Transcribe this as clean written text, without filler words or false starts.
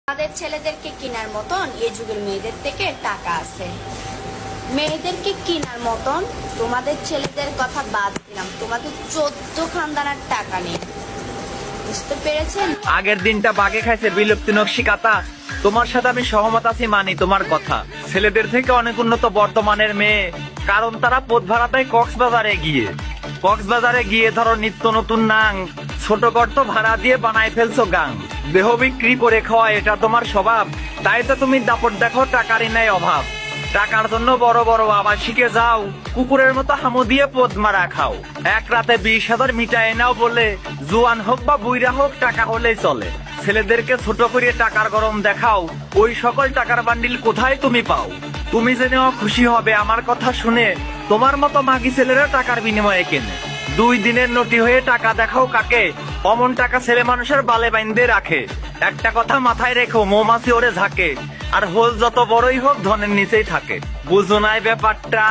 আমাদের ছেলেদেরকে কেনার মতন এই যুগের মেয়েদের থেকে টাকা আছে। মেয়েদেরকে কেনার মতন তোমাদের ছেলেদের কথা বাদ দিলাম, তোমাদের 14 খানদানের টাকা নেই। বুঝতে পেরেছেন? আগের দিনটা বাগে খাইছে বিলুপ্তি নকশিকাতা। তোমার সাথে আমি সহমত আছি, মানি তোমার কথা। ছেলেদের থেকে অনেক উন্নত বর্তমানের মেয়ে, কারণ তারা পথ ভাড়া পায় কক্সবাজারে গিয়ে ধরো নিত্য নতুন নাং, ছোট গর্ত ভাড়া দিয়ে বানায় ফেলছো গাং। দেহ বিক্রি করে খাওয়া এটা তোমার স্বভাব, তাই তো তুমি দাপট দেখো টাকারই নাই অভাব। টাকার জন্য বড় বড় আবাসিকে যাও, কুকুরের মতো হামু দিয়ে পদ মারা খাও। এক রাতে 20,000 মিটায় নাও বলে, জোয়ান হোক বা বুইরা হোক টাকা হলেই চলে। ছেলেদেরকে ছোট করে টাকার গরম দেখাও, ওই সকল টাকার বান্ডিল কোথায় তুমি পাও? তুমি জেনেও খুশি হবে আমার কথা শুনে, তোমার মতো মাগি ছেলেরা টাকার বিনিময়ে কেনে। 2 দিনের নটি হয়ে টাকা দেখাও কাকে, অমন টাকা ছেলে মানুষের বালে বাইন্দে রাখে। একটা কথা মাথায় রেখো, মৌমাছি ওরে ঝাঁকে, আর হোল যত বড়ই হোক ধনের নিচেই থাকে। বুঝো নাই ব্যাপারটা?